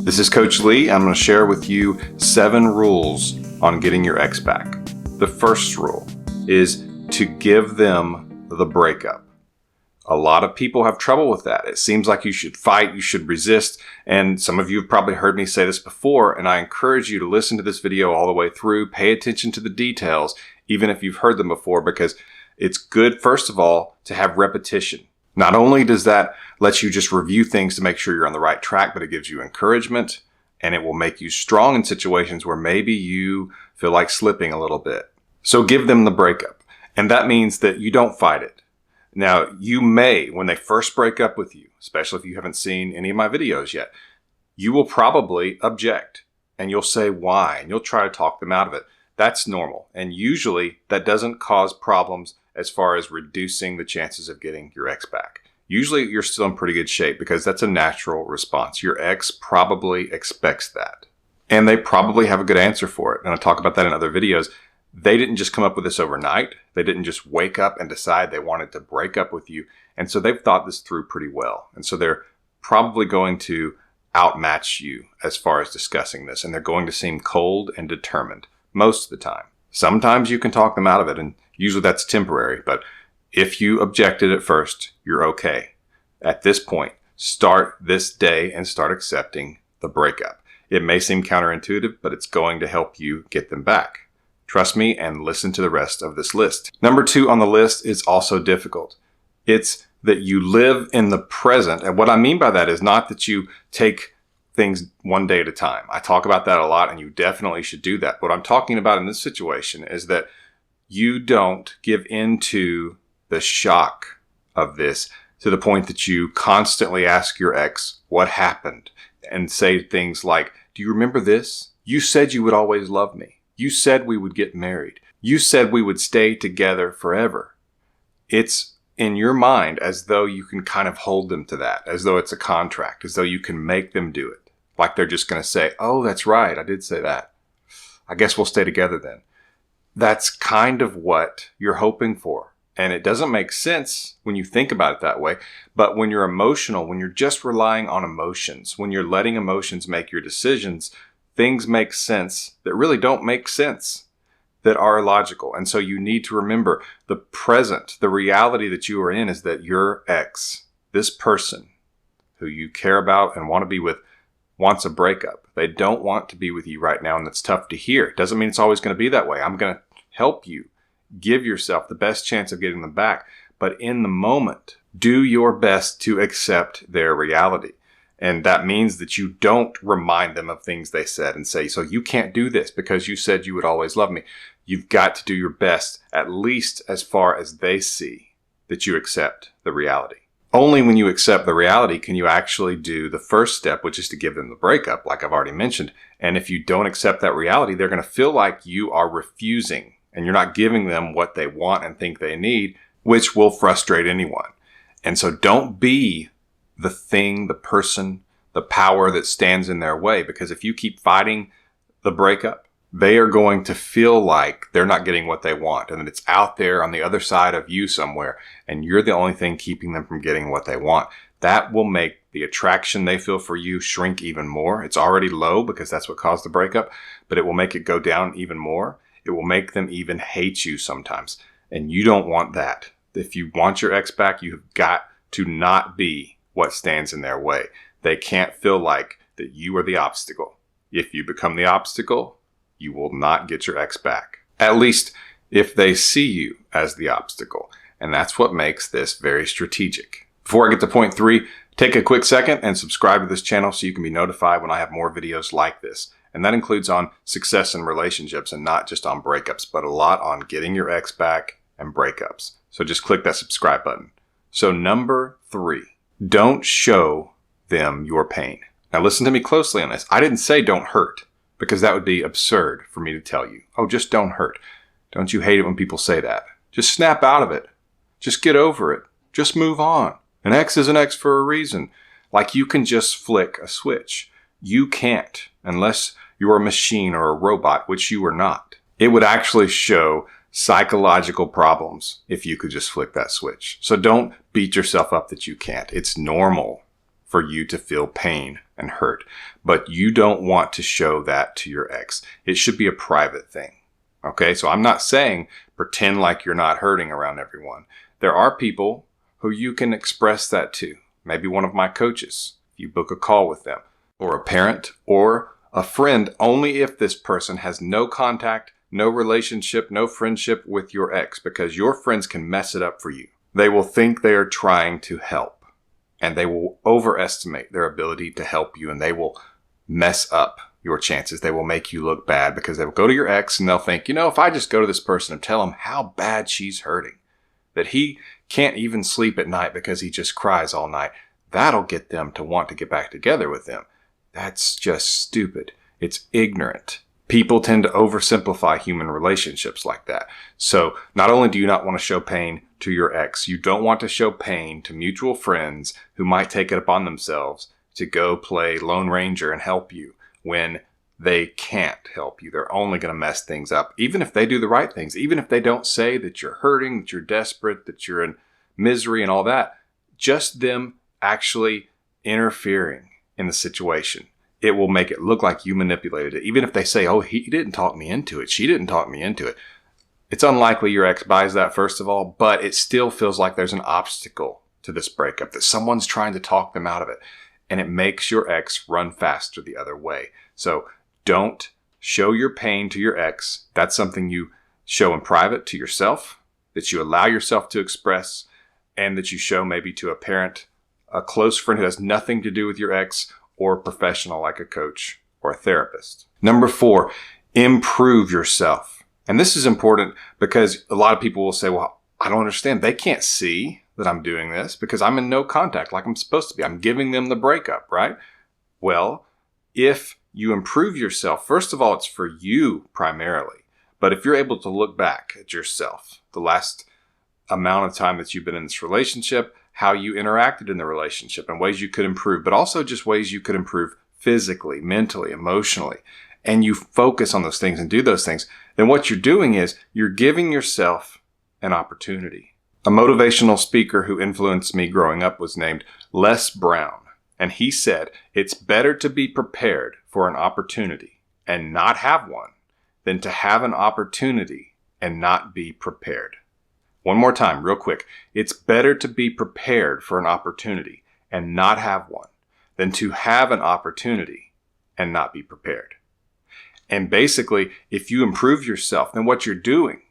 This is Coach Lee. I'm going to share with you 7 rules on getting your ex back. The first rule is to give them the breakup. A lot of people have trouble with that. It seems like you should fight, you should resist, and some of you have probably heard me say this before, and I encourage you to listen to this video all the way through, pay attention to the details, even if you've heard them before, because it's good, first of all, to have repetition. Not only does that let you just review things to make sure you're on the right track, but it gives you encouragement, and it will make you strong in situations where maybe you feel like slipping a little bit. So give them the breakup, and that means that you don't fight it. Now, you may, when they first break up with you, especially if you haven't seen any of my videos yet, you will probably object and you'll say why, and you'll try to talk them out of it. That's normal. And usually that doesn't cause problems as far as reducing the chances of getting your ex back. Usually you're still in pretty good shape because that's a natural response. Your ex probably expects that. And they probably have a good answer for it. And I'll talk about that in other videos. They didn't just come up with this overnight. They didn't just wake up and decide they wanted to break up with you. And so they've thought this through pretty well. And so they're probably going to outmatch you as far as discussing this. And they're going to seem cold and determined most of the time. Sometimes you can talk them out of it, and usually that's temporary. But if you objected at first, you're okay. At this point, start this day and start accepting the breakup. It may seem counterintuitive, but it's going to help you get them back. Trust me and listen to the rest of this list. Number 2 on the list is also difficult. It's that you live in the present. And what I mean by that is not that you take things one day at a time. I talk about that a lot, and you definitely should do that. What I'm talking about in this situation is that you don't give into the shock of this to the point that you constantly ask your ex what happened and say things like, "Do you remember this? You said you would always love me. You said we would get married. You said we would stay together forever." It's in your mind as though you can kind of hold them to that, as though it's a contract, as though you can make them do it. Like they're just going to say, "Oh, that's right. I did say that. I guess we'll stay together then." That's kind of what you're hoping for. And it doesn't make sense when you think about it that way. But when you're emotional, when you're just relying on emotions, when you're letting emotions make your decisions, things make sense that really don't make sense, that are illogical. And so you need to remember the present, the reality that you are in is that your ex, this person who you care about and want to be with, wants a breakup. They don't want to be with you right now, and that's tough to hear. It doesn't mean it's always going to be that way. I'm going to help you give yourself the best chance of getting them back. But in the moment, do your best to accept their reality. And that means that you don't remind them of things they said and say, "So you can't do this because you said you would always love me." You've got to do your best, at least as far as they see that you accept the reality. Only when you accept the reality can you actually do the first step, which is to give them the breakup, like I've already mentioned. And if you don't accept that reality, they're going to feel like you are refusing and you're not giving them what they want and think they need, which will frustrate anyone. And so don't be the thing, the person, the power that stands in their way. Because if you keep fighting the breakup, they are going to feel like they're not getting what they want and that it's out there on the other side of you somewhere and you're the only thing keeping them from getting what they want. That will make the attraction they feel for you shrink even more. It's already low because that's what caused the breakup, but it will make it go down even more. It will make them even hate you sometimes. And you don't want that. If you want your ex back, you have got to not be what stands in their way. They can't feel like that you are the obstacle. If you become the obstacle, you will not get your ex back. At least if they see you as the obstacle. And that's what makes this very strategic. Before I get to point 3, take a quick second and subscribe to this channel so you can be notified when I have more videos like this. And that includes on success in relationships and not just on breakups, but a lot on getting your ex back and breakups. So just click that subscribe button. So number 3, don't show them your pain. Now listen to me closely on this. I didn't say don't hurt, because that would be absurd for me to tell you. "Oh, just don't hurt." Don't you hate it when people say that? Just snap out of it. Just get over it. Just move on. An ex is an ex for a reason. Like you can just flick a switch. You can't unless you're a machine or a robot, which you are not. It would actually show psychological problems if you could just flick that switch. So don't beat yourself up that you can't. It's normal for you to feel pain and hurt. But you don't want to show that to your ex. It should be a private thing. Okay, so I'm not saying pretend like you're not hurting around everyone. There are people who you can express that to. Maybe one of my coaches, if you book a call with them, or a parent or a friend, only if this person has no contact, no relationship, no friendship with your ex, because your friends can mess it up for you. They will think they are trying to help, and they will overestimate their ability to help you, and they will mess up your chances. They will make you look bad because they will go to your ex and they'll think, if I just go to this person and tell him how bad she's hurting, that he can't even sleep at night because he just cries all night, that'll get them to want to get back together with them. That's just stupid. It's ignorant. People tend to oversimplify human relationships like that. So not only do you not want to show pain to your ex, you don't want to show pain to mutual friends who might take it upon themselves to go play Lone Ranger and help you when they can't help you. They're only going to mess things up, even if they do the right things, even if they don't say that you're hurting, that you're desperate, that you're in misery and all that. Just them actually interfering in the situation, it will make it look like you manipulated it. Even if they say, oh, he didn't talk me into it, she didn't talk me into it. It's unlikely your ex buys that, first of all, but it still feels like there's an obstacle to this breakup, that someone's trying to talk them out of it. And it makes your ex run faster the other way. So don't show your pain to your ex. That's something you show in private to yourself, that you allow yourself to express, and that you show maybe to a parent, a close friend who has nothing to do with your ex, or a professional like a coach or a therapist. Number 4, improve yourself. And this is important because a lot of people will say, well, I don't understand. They can't see that I'm doing this because I'm in no contact like I'm supposed to be. I'm giving them the breakup, right? Well, if you improve yourself, first of all, it's for you primarily. But if you're able to look back at yourself, the last amount of time that you've been in this relationship, how you interacted in the relationship and ways you could improve, but also just ways you could improve physically, mentally, emotionally, and you focus on those things and do those things, then what you're doing is you're giving yourself an opportunity. A motivational speaker who influenced me growing up was named Les Brown, and he said, it's better to be prepared for an opportunity and not have one than to have an opportunity and not be prepared. One more time, real quick. It's better to be prepared for an opportunity and not have one than to have an opportunity and not be prepared. And basically, if you improve yourself, then what you're doing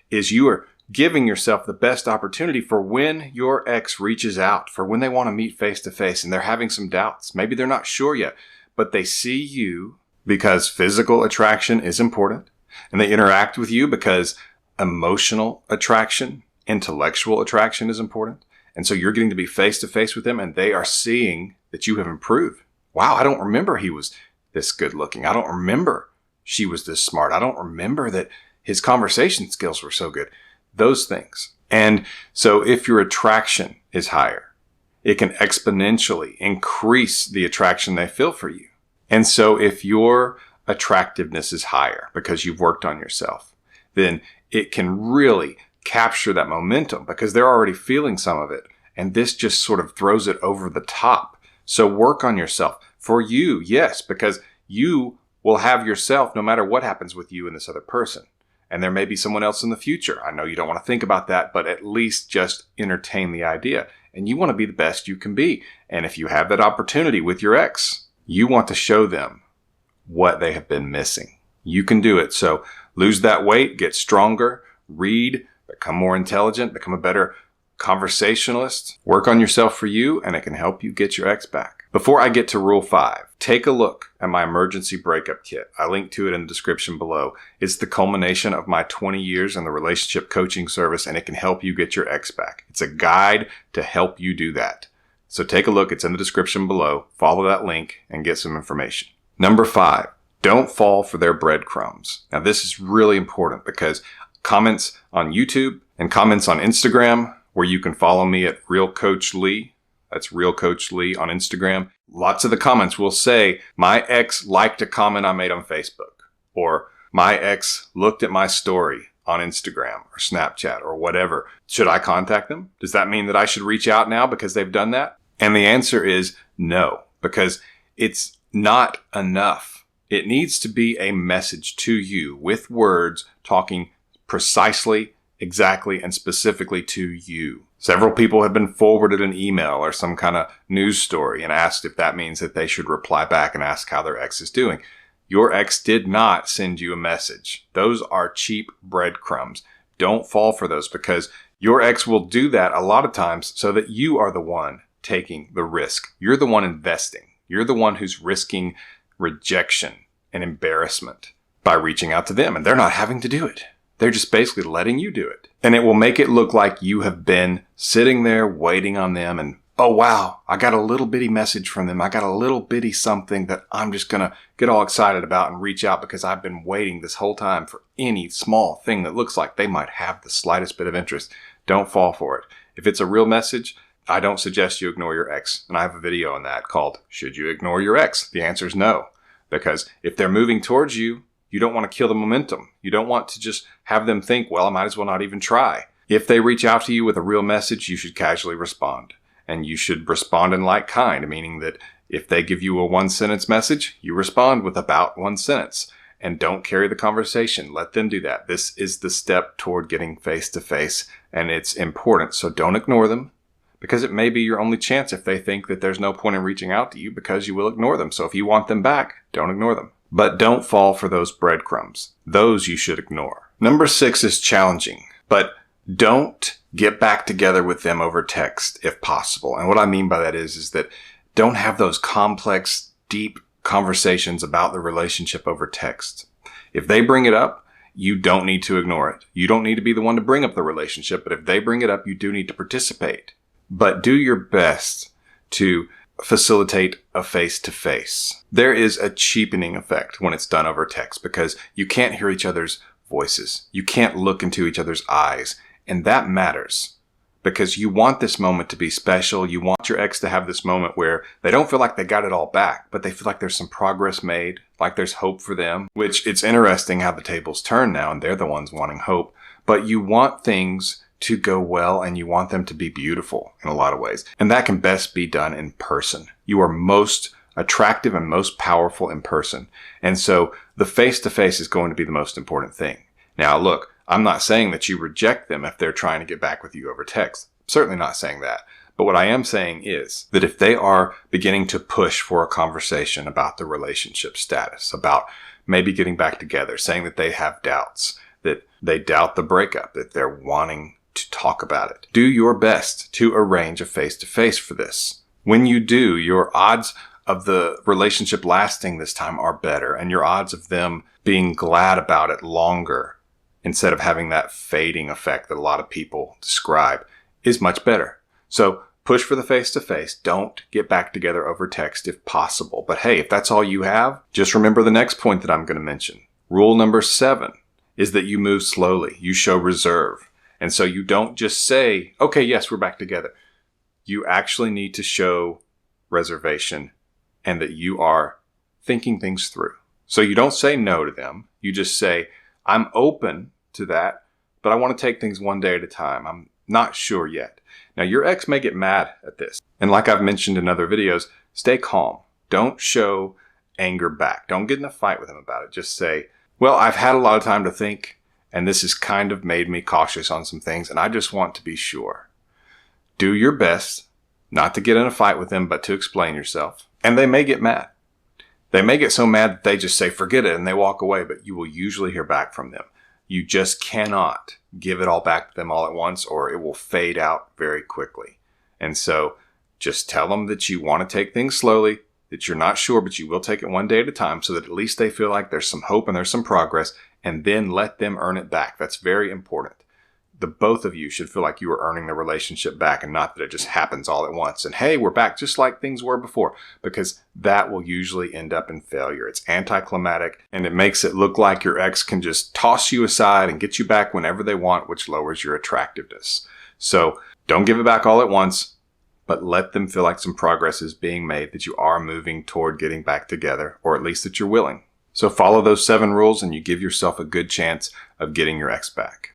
is you are giving yourself the best opportunity for when your ex reaches out, for when they want to meet face to face and they're having some doubts. Maybe they're not sure yet, but they see you because physical attraction is important, and they interact with you because emotional attraction, intellectual attraction is important. And so you're getting to be face to face with them, and they are seeing that you have improved. Wow, I don't remember he was this good looking. I don't remember she was this smart. I don't remember that his conversation skills were so good. Those things. And so if your attraction is higher, it can exponentially increase the attraction they feel for you. And so if your attractiveness is higher because you've worked on yourself, then it can really capture that momentum because they're already feeling some of it. And this just sort of throws it over the top. So work on yourself for you. Yes, because you will have yourself no matter what happens with you and this other person. And there may be someone else in the future. I know you don't want to think about that, but at least just entertain the idea. And you want to be the best you can be. And if you have that opportunity with your ex, you want to show them what they have been missing. You can do it. So lose that weight, get stronger, read, become more intelligent, become a better conversationalist. Work on yourself for you, and it can help you get your ex back. Before I get to Rule 5, take a look at my emergency breakup kit. I link to it in the description below. It's the culmination of my 20 years in the relationship coaching service, and it can help you get your ex back. It's a guide to help you do that. So take a look. It's in the description below. Follow that link and get some information. Number 5, don't fall for their breadcrumbs. Now, this is really important because comments on YouTube and comments on Instagram, where you can follow me at Real Coach Lee. That's Real Coach Lee on Instagram. Lots of the comments will say, my ex liked a comment I made on Facebook, or my ex looked at my story on Instagram or Snapchat or whatever. Should I contact them? Does that mean that I should reach out now because they've done that? And the answer is no, because it's not enough. It needs to be a message to you with words talking precisely, exactly, and specifically to you. Several people have been forwarded an email or some kind of news story and asked if that means that they should reply back and ask how their ex is doing. Your ex did not send you a message. Those are cheap breadcrumbs. Don't fall for those, because your ex will do that a lot of times so that you are the one taking the risk. You're the one investing. You're the one who's risking rejection and embarrassment by reaching out to them, and they're not having to do it. They're just basically letting you do it. And it will make it look like you have been sitting there waiting on them and, oh wow, I got a little bitty message from them. I got a little bitty something that I'm just going to get all excited about and reach out because I've been waiting this whole time for any small thing that looks like they might have the slightest bit of interest. Don't fall for it. If it's a real message, I don't suggest you ignore your ex. And I have a video on that called, Should You Ignore Your Ex? The answer is no. Because if they're moving towards you, you don't want to kill the momentum. You don't want to just have them think, well, I might as well not even try. If they reach out to you with a real message, you should casually respond. And you should respond in like kind, meaning that if they give you a one-sentence message, you respond with about one sentence. And don't carry the conversation. Let them do that. This is the step toward getting face-to-face, and it's important. So don't ignore them, because it may be your only chance if they think that there's no point in reaching out to you, because you will ignore them. So if you want them back, don't ignore them. But don't fall for those breadcrumbs. Those you should ignore. Number 6 is challenging, but don't get back together with them over text if possible. And what I mean by that is that don't have those complex, deep conversations about the relationship over text. If they bring it up, you don't need to ignore it. You don't need to be the one to bring up the relationship, but if they bring it up, you do need to participate. But do your best to facilitate a face-to-face. There is a cheapening effect when it's done over text, because you can't hear each other's voices. You can't look into each other's eyes. And that matters, because you want this moment to be special. You want your ex to have this moment where they don't feel like they got it all back, but they feel like there's some progress made, like there's hope for them, which it's interesting how the tables turn now and they're the ones wanting hope. But you want things to go well, and you want them to be beautiful in a lot of ways. And that can best be done in person. You are most attractive and most powerful in person. And so the face-to-face is going to be the most important thing. Now, look, I'm not saying that you reject them if they're trying to get back with you over text. Certainly not saying that. But what I am saying is that if they are beginning to push for a conversation about the relationship status, about maybe getting back together, saying that they have doubts, that they doubt the breakup, that they're wanting to talk about it, do your best to arrange a face-to-face for this. When you do, your odds of the relationship lasting this time are better, and your odds of them being glad about it longer, instead of having that fading effect that a lot of people describe, is much better. So push for the face-to-face. Don't get back together over text if possible. But hey, if that's all you have, just remember the next point that I'm going to mention. Rule number 7 is that you move slowly. You show reserve. And so you don't just say, okay, yes, we're back together. You actually need to show reservation and that you are thinking things through. So you don't say no to them. You just say, I'm open to that, but I want to take things one day at a time. I'm not sure yet. Now, your ex may get mad at this. And like I've mentioned in other videos, stay calm. Don't show anger back. Don't get in a fight with him about it. Just say, well, I've had a lot of time to think, and this has kind of made me cautious on some things, and I just want to be sure. Do your best not to get in a fight with them, but to explain yourself. And they may get mad. They may get so mad that they just say, forget it, and they walk away, but you will usually hear back from them. You just cannot give it all back to them all at once, or it will fade out very quickly. And so just tell them that you want to take things slowly, that you're not sure, but you will take it one day at a time, so that at least they feel like there's some hope and there's some progress, and then let them earn it back. That's very important. The both of you should feel like you are earning the relationship back, and not that it just happens all at once. And hey, we're back just like things were before, because that will usually end up in failure. It's anticlimactic, and it makes it look like your ex can just toss you aside and get you back whenever they want, which lowers your attractiveness. So don't give it back all at once, but let them feel like some progress is being made, that you are moving toward getting back together, or at least that you're willing. So follow those 7 rules and you give yourself a good chance of getting your ex back.